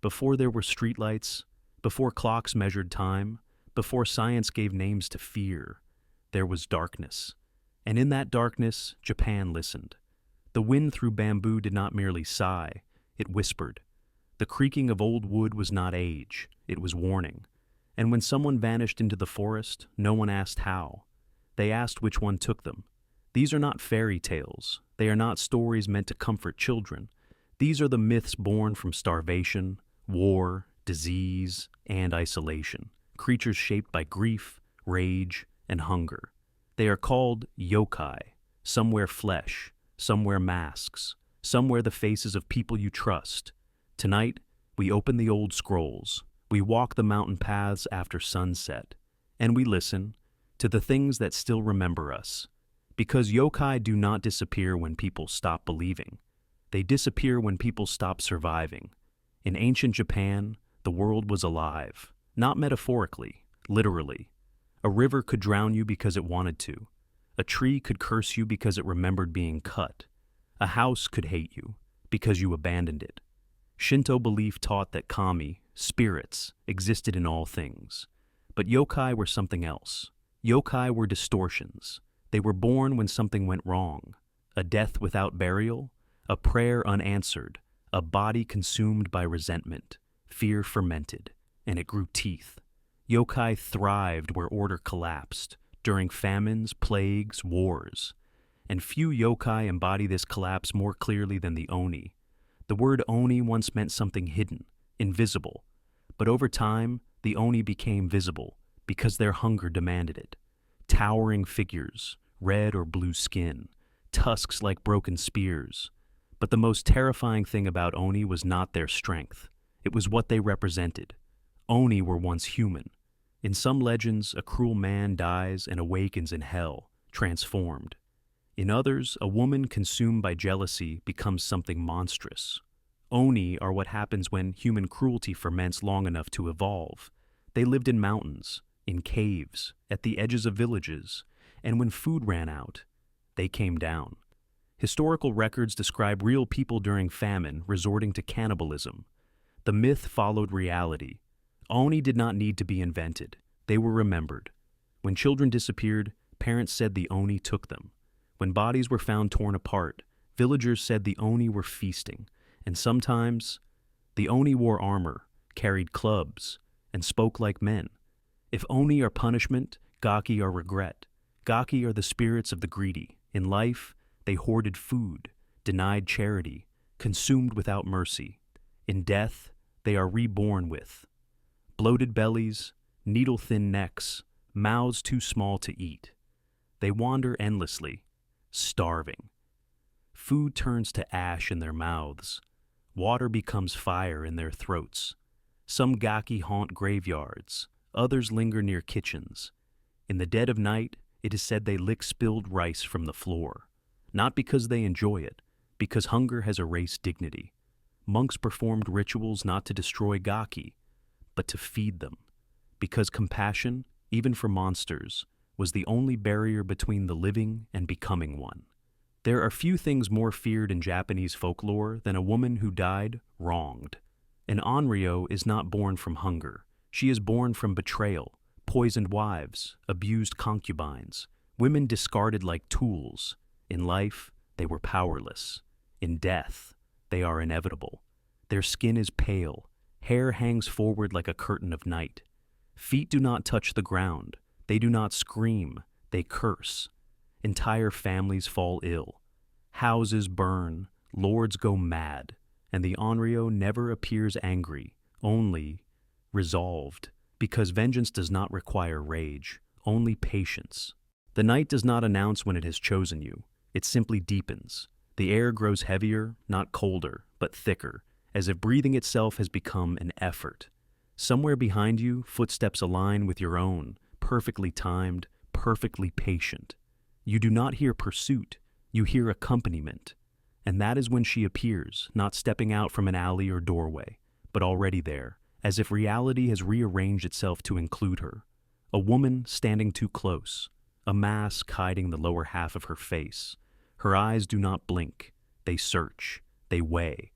Before there were streetlights, before clocks measured time, before science gave names to fear, there was darkness. And in that darkness, Japan listened. The wind through bamboo did not merely sigh, it whispered. The creaking of old wood was not age, it was warning. And when someone vanished into the forest, no one asked how. They asked which one took them. These are not fairy tales. They are not stories meant to comfort children. These are the myths born from starvation, war, disease, and isolation. Creatures shaped by grief, rage, and hunger. They are called yokai. Some wear flesh, some wear masks, some wear the faces of people you trust. Tonight, we open the old scrolls. We walk the mountain paths after sunset. And we listen to the things that still remember us. Because yokai do not disappear when people stop believing. They disappear when people stop surviving. In ancient Japan, the world was alive. Not metaphorically, literally. A river could drown you because it wanted to. A tree could curse you because it remembered being cut. A house could hate you because you abandoned it. Shinto belief taught that kami, spirits, existed in all things. But yokai were something else. Yokai were distortions. They were born when something went wrong. A death without burial, a prayer unanswered, a body consumed by resentment. Fear fermented, and it grew teeth. Yokai thrived where order collapsed, during famines, plagues, wars. And few yokai embody this collapse more clearly than the oni. The word oni once meant something hidden, invisible. But over time, the oni became visible because their hunger demanded it. Towering figures, red or blue skin, tusks like broken spears. But the most terrifying thing about oni was not their strength. It was what they represented. Oni were once human. In some legends, a cruel man dies and awakens in hell, transformed. In others, a woman consumed by jealousy becomes something monstrous. Oni are what happens when human cruelty ferments long enough to evolve. They lived in mountains, in caves, at the edges of villages, and when food ran out, they came down. Historical records describe real people during famine resorting to cannibalism. The myth followed reality. Oni did not need to be invented. They were remembered. When children disappeared, parents said the oni took them. When bodies were found torn apart, villagers said the oni were feasting. And sometimes, the oni wore armor, carried clubs, and spoke like men. If oni are punishment, gaki are regret. Gaki are the spirits of the greedy. In life, they hoarded food, denied charity, consumed without mercy. In death, they are reborn with bloated bellies, needle-thin necks, mouths too small to eat. They wander endlessly, starving. Food turns to ash in their mouths. Water becomes fire in their throats. Some gaki haunt graveyards, others linger near kitchens. In the dead of night, it is said they lick spilled rice from the floor. Not because they enjoy it, because hunger has erased dignity. Monks performed rituals not to destroy gaki, but to feed them. Because compassion, even for monsters, was the only barrier between the living and becoming one. There are few things more feared in Japanese folklore than a woman who died wronged. An onryo is not born from hunger. She is born from betrayal, poisoned wives, abused concubines, women discarded like tools. In life, they were powerless. In death, they are inevitable. Their skin is pale, hair hangs forward like a curtain of night. Feet do not touch the ground. They do not scream, they curse. Entire families fall ill. Houses burn, lords go mad, and the onryo never appears angry, only resolved, because vengeance does not require rage, only patience. The night does not announce when it has chosen you. It simply deepens. The air grows heavier, not colder, but thicker, as if breathing itself has become an effort. Somewhere behind you, footsteps align with your own, perfectly timed, perfectly patient. You do not hear pursuit, you hear accompaniment. And that is when she appears, not stepping out from an alley or doorway, but already there, as if reality has rearranged itself to include her. A woman standing too close, a mask hiding the lower half of her face. Her eyes do not blink, they search, they weigh.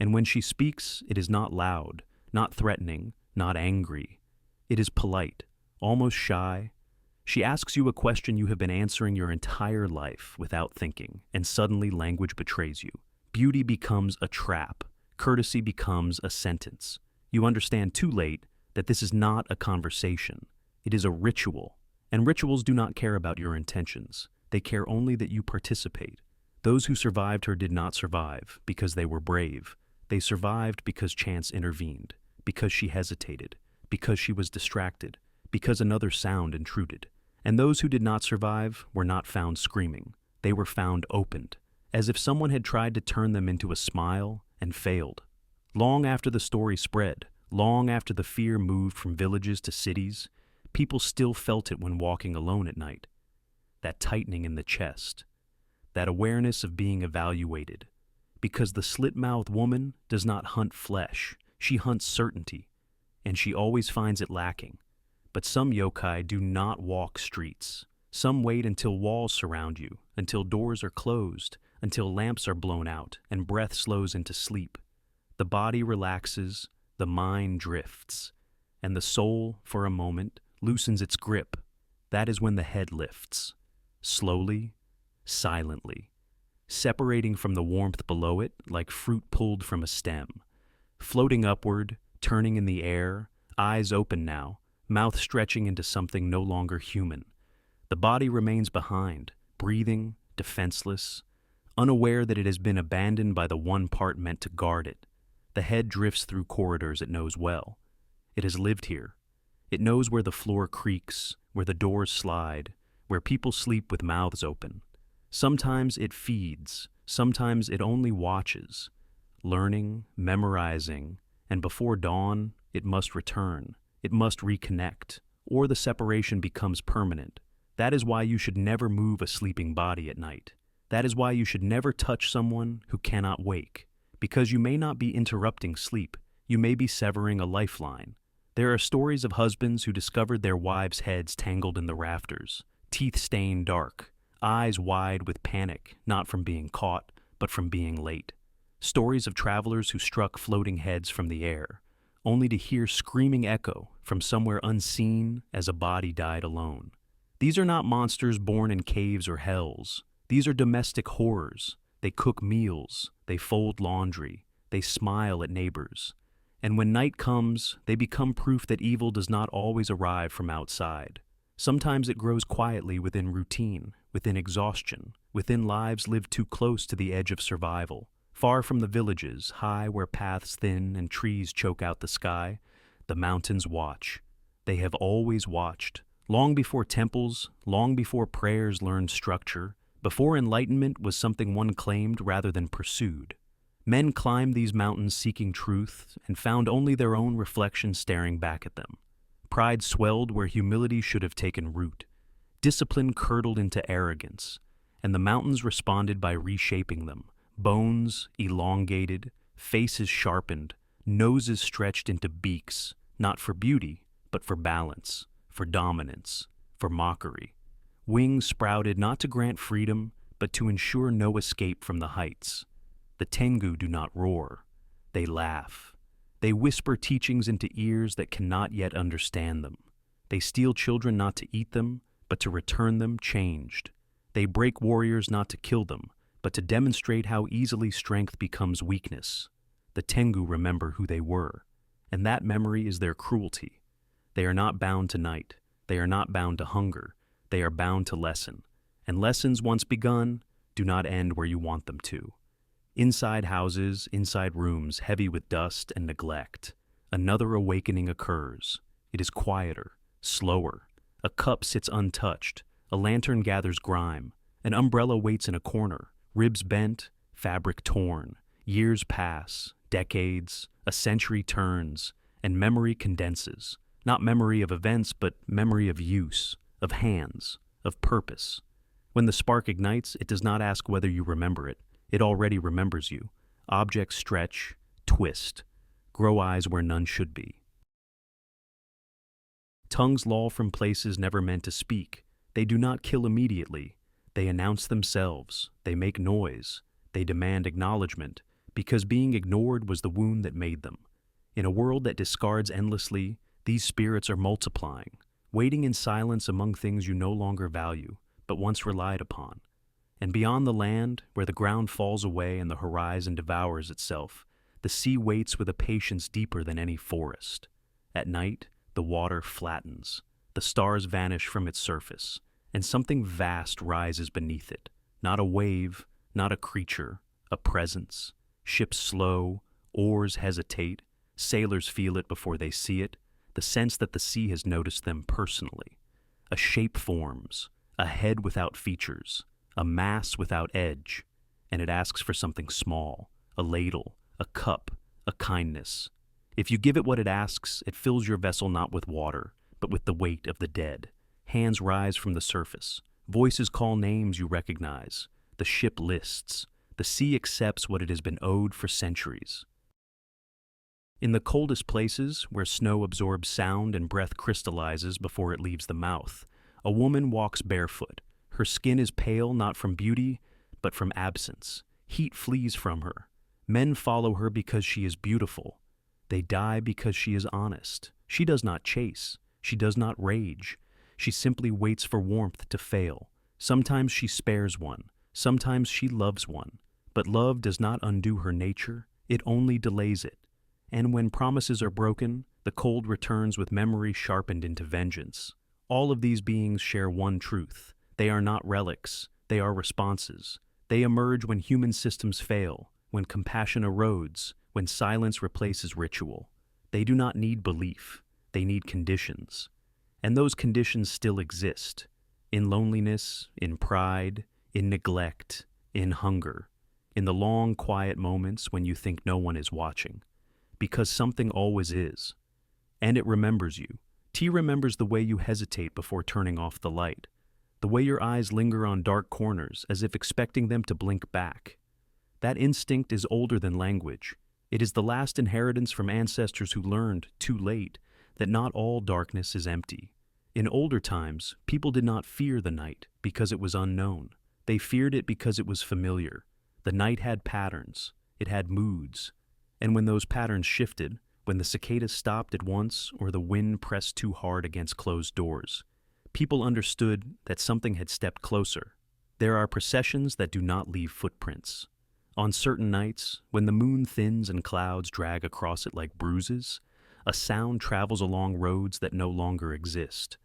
And when she speaks, it is not loud, not threatening, not angry. It is polite, almost shy. She asks you a question you have been answering your entire life without thinking, and suddenly language betrays you. Beauty becomes a trap. Courtesy becomes a sentence. You understand too late that this is not a conversation. It is a ritual. And rituals do not care about your intentions. They care only that you participate. Those who survived her did not survive because they were brave. They survived because chance intervened, because she hesitated, because she was distracted, because another sound intruded. And those who did not survive were not found screaming. They were found opened, as if someone had tried to turn them into a smile and failed. Long after the story spread, long after the fear moved from villages to cities, people still felt it when walking alone at night. That tightening in the chest, that awareness of being evaluated. Because the slit-mouthed woman does not hunt flesh, she hunts certainty, and she always finds it lacking. But some yokai do not walk streets. Some wait until walls surround you, until doors are closed, until lamps are blown out and breath slows into sleep. The body relaxes, the mind drifts, and the soul, for a moment, loosens its grip. That is when the head lifts, slowly, silently, separating from the warmth below it like fruit pulled from a stem, floating upward, turning in the air, eyes open now, mouth stretching into something no longer human. The body remains behind, breathing, defenseless, unaware that it has been abandoned by the one part meant to guard it. The head drifts through corridors it knows well. It has lived here. It knows where the floor creaks, where the doors slide, where people sleep with mouths open. Sometimes it feeds, sometimes it only watches, learning, memorizing, and before dawn, it must return. It must reconnect, or the separation becomes permanent. That is why you should never move a sleeping body at night. That is why you should never touch someone who cannot wake. Because you may not be interrupting sleep, you may be severing a lifeline. There are stories of husbands who discovered their wives' heads tangled in the rafters, teeth stained dark, eyes wide with panic, not from being caught, but from being late. Stories of travelers who struck floating heads from the air, only to hear screaming echo from somewhere unseen as a body died alone. These are not monsters born in caves or hells. These are domestic horrors. They cook meals, they fold laundry, they smile at neighbors. And when night comes, they become proof that evil does not always arrive from outside. Sometimes it grows quietly within routine, within exhaustion, within lives lived too close to the edge of survival. Far from the villages, high where paths thin and trees choke out the sky, the mountains watch. They have always watched. Long before temples, long before prayers learned structure, before enlightenment was something one claimed rather than pursued. Men climbed these mountains seeking truth and found only their own reflection staring back at them. Pride swelled where humility should have taken root. Discipline curdled into arrogance, and the mountains responded by reshaping them. Bones elongated, faces sharpened, noses stretched into beaks, not for beauty, but for balance, for dominance, for mockery. Wings sprouted not to grant freedom, but to ensure no escape from the heights. The Tengu do not roar. They laugh. They whisper teachings into ears that cannot yet understand them. They steal children not to eat them, but to return them changed. They break warriors not to kill them, but to demonstrate how easily strength becomes weakness. The Tengu remember who they were, and that memory is their cruelty. They are not bound to night. They are not bound to hunger. They are bound to lesson. And lessons once begun do not end where you want them to. Inside houses, inside rooms heavy with dust and neglect, another awakening occurs. It is quieter, slower. A cup sits untouched. A lantern gathers grime. An umbrella waits in a corner. Ribs bent, fabric torn. Years pass, decades, a century turns, and memory condenses. Not memory of events, but memory of use, of hands, of purpose. When the spark ignites, it does not ask whether you remember it. It already remembers you. Objects stretch, twist, grow eyes where none should be. Tongues loll from places never meant to speak. They do not kill immediately. They announce themselves. They make noise. They demand acknowledgement, because being ignored was the wound that made them. In a world that discards endlessly, these spirits are multiplying, waiting in silence among things you no longer value, but once relied upon. And beyond the land, where the ground falls away and the horizon devours itself, the sea waits with a patience deeper than any forest. At night, the water flattens, the stars vanish from its surface, and something vast rises beneath it. Not a wave, not a creature, a presence. Ships slow, oars hesitate, sailors feel it before they see it, the sense that the sea has noticed them personally. A shape forms, a head without features, a mass without edge, and it asks for something small, a ladle, a cup, a kindness. If you give it what it asks, it fills your vessel not with water, but with the weight of the dead. Hands rise from the surface. Voices call names you recognize. The ship lists. The sea accepts what it has been owed for centuries. In the coldest places, where snow absorbs sound and breath crystallizes before it leaves the mouth, a woman walks barefoot. Her skin is pale not from beauty, but from absence. Heat flees from her. Men follow her because she is beautiful. They die because she is honest. She does not chase. She does not rage. She simply waits for warmth to fail. Sometimes she spares one. Sometimes she loves one. But love does not undo her nature. It only delays it. And when promises are broken, the cold returns with memory sharpened into vengeance. All of these beings share one truth. They are not relics. They are responses. They emerge when human systems fail, when compassion erodes, when silence replaces ritual. They do not need belief. They need conditions. And those conditions still exist. In loneliness, in pride, in neglect, in hunger. In the long, quiet moments when you think no one is watching. Because something always is. And it remembers you. Tea remembers the way you hesitate before turning off the light. The way your eyes linger on dark corners as if expecting them to blink back. That instinct is older than language. It is the last inheritance from ancestors who learned, too late, that not all darkness is empty. In older times, people did not fear the night because it was unknown. They feared it because it was familiar. The night had patterns. It had moods. And when those patterns shifted, when the cicadas stopped at once or the wind pressed too hard against closed doors, people understood that something had stepped closer. There are processions that do not leave footprints. On certain nights, when the moon thins and clouds drag across it like bruises, a sound travels along roads that no longer exist.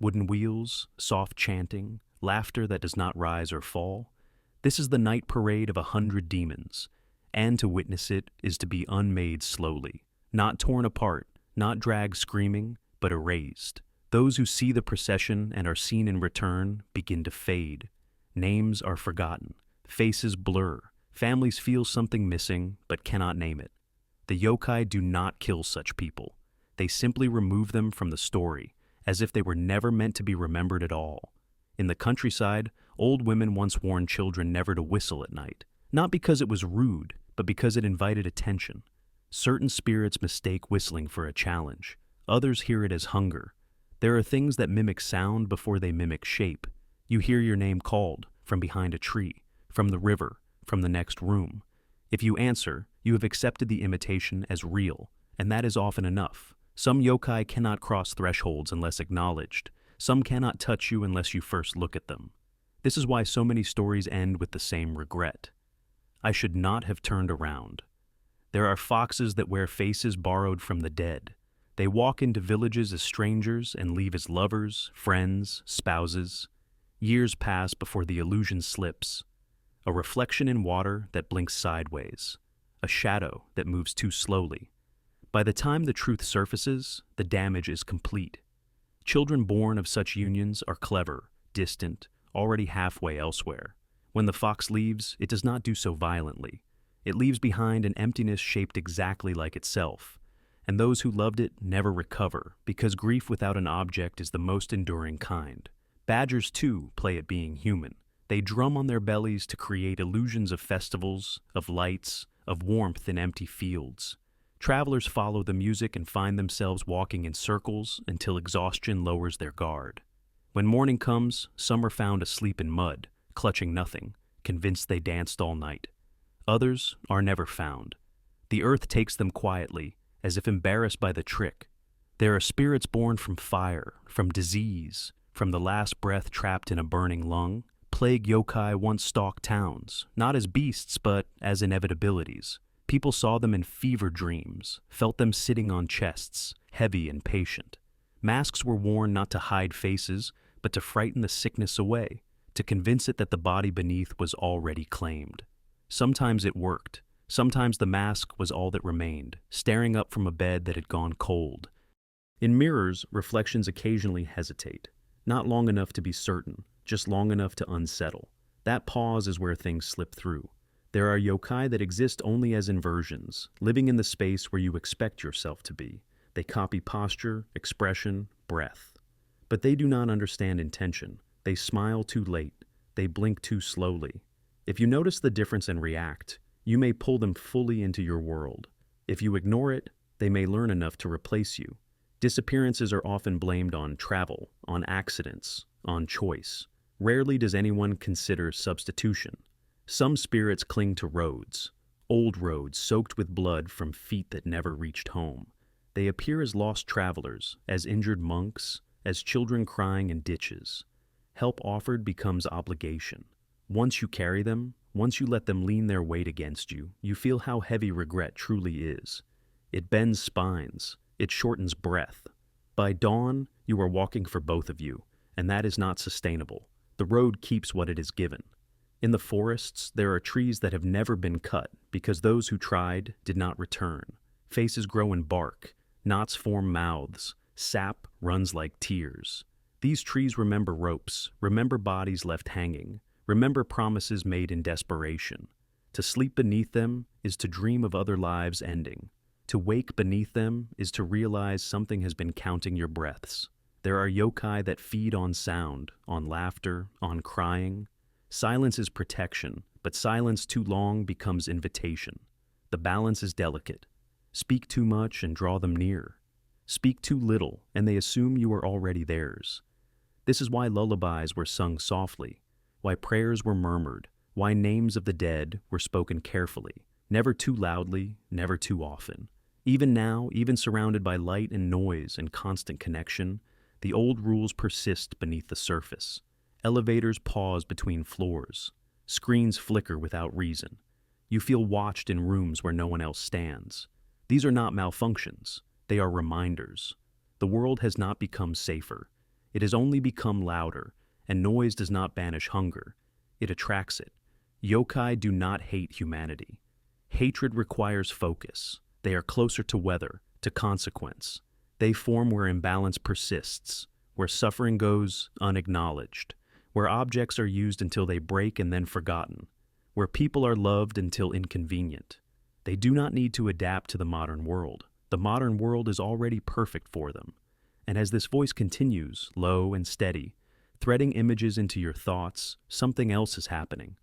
Wooden wheels, soft chanting, laughter that does not rise or fall. This is the night parade of 100 demons, and to witness it is to be unmade slowly, not torn apart, not dragged screaming, but erased. Those who see the procession and are seen in return begin to fade. Names are forgotten, faces blur, families feel something missing but cannot name it. The yokai do not kill such people. They simply remove them from the story, as if they were never meant to be remembered at all. In the countryside, old women once warned children never to whistle at night, not because it was rude, but because it invited attention. Certain spirits mistake whistling for a challenge. Others hear it as hunger. There are things that mimic sound before they mimic shape. You hear your name called from behind a tree, from the river, from the next room. If you answer, you have accepted the imitation as real, and that is often enough. Some yokai cannot cross thresholds unless acknowledged. Some cannot touch you unless you first look at them. This is why so many stories end with the same regret. I should not have turned around. There are foxes that wear faces borrowed from the dead. They walk into villages as strangers and leave as lovers, friends, spouses. Years pass before the illusion slips. A reflection in water that blinks sideways. A shadow that moves too slowly. By the time the truth surfaces, the damage is complete. Children born of such unions are clever, distant, already halfway elsewhere. When the fox leaves, it does not do so violently. It leaves behind an emptiness shaped exactly like itself. And those who loved it never recover, because grief without an object is the most enduring kind. Badgers, too, play at being human. They drum on their bellies to create illusions of festivals, of lights, of warmth in empty fields. Travelers follow the music and find themselves walking in circles until exhaustion lowers their guard. When morning comes, some are found asleep in mud, clutching nothing, convinced they danced all night. Others are never found. The earth takes them quietly, as if embarrassed by the trick. There are spirits born from fire, from disease, from the last breath trapped in a burning lung. Plague yokai once stalked towns, not as beasts but as inevitabilities. People saw them in fever dreams, felt them sitting on chests, heavy and patient. Masks were worn not to hide faces, but to frighten the sickness away, to convince it that the body beneath was already claimed. Sometimes it worked. Sometimes the mask was all that remained, staring up from a bed that had gone cold. In mirrors, reflections occasionally hesitate, not long enough to be certain, just long enough to unsettle. That pause is where things slip through. There are yokai that exist only as inversions, living in the space where you expect yourself to be. They copy posture, expression, breath. But they do not understand intention. They smile too late. They blink too slowly. If you notice the difference and react, you may pull them fully into your world. If you ignore it, they may learn enough to replace you. Disappearances are often blamed on travel, on accidents, on choice. Rarely does anyone consider substitution. Some spirits cling to roads, old roads soaked with blood from feet that never reached home. They appear as lost travelers, as injured monks, as children crying in ditches. Help offered becomes obligation. Once you carry them, once you let them lean their weight against you, you feel how heavy regret truly is. It bends spines. It shortens breath. By dawn, you are walking for both of you, and that is not sustainable. The road keeps what it is given. In the forests, there are trees that have never been cut because those who tried did not return. Faces grow in bark. Knots form mouths. Sap runs like tears. These trees remember ropes, remember bodies left hanging, remember promises made in desperation. To sleep beneath them is to dream of other lives ending. To wake beneath them is to realize something has been counting your breaths. There are yokai that feed on sound, on laughter, on crying. Silence is protection, but silence too long becomes invitation. The balance is delicate. Speak too much and draw them near. Speak too little, and they assume you are already theirs. This is why lullabies were sung softly, why prayers were murmured, why names of the dead were spoken carefully, never too loudly, never too often. Even now, even surrounded by light and noise and constant connection, the old rules persist beneath the surface. Elevators pause between floors. Screens flicker without reason. You feel watched in rooms where no one else stands. These are not malfunctions. They are reminders. The world has not become safer. It has only become louder, and noise does not banish hunger. It attracts it. Yokai do not hate humanity. Hatred requires focus. They are closer to weather, to consequence. They form where imbalance persists, where suffering goes unacknowledged, where objects are used until they break and then forgotten, where people are loved until inconvenient. They do not need to adapt to the modern world. The modern world is already perfect for them. And as this voice continues, low and steady, threading images into your thoughts, something else is happening.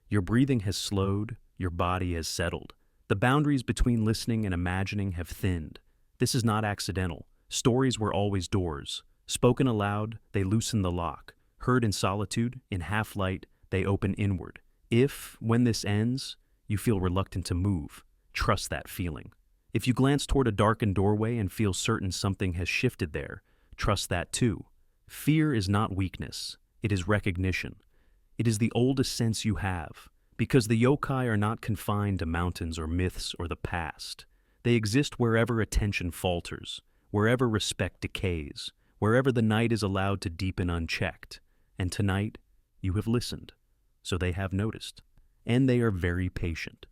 Your breathing has slowed, your body has settled. The boundaries between listening and imagining have thinned. This is not accidental. Stories were always doors. Spoken aloud, they loosen the lock. Heard in solitude, in half-light, they open inward. If, when this ends, you feel reluctant to move, trust that feeling. If you glance toward a darkened doorway and feel certain something has shifted there, trust that too. Fear is not weakness. It is recognition. It is the oldest sense you have, because the yokai are not confined to mountains or myths or the past. They exist wherever attention falters, wherever respect decays, wherever the night is allowed to deepen unchecked. And tonight, you have listened, so they have noticed. And they are very patient.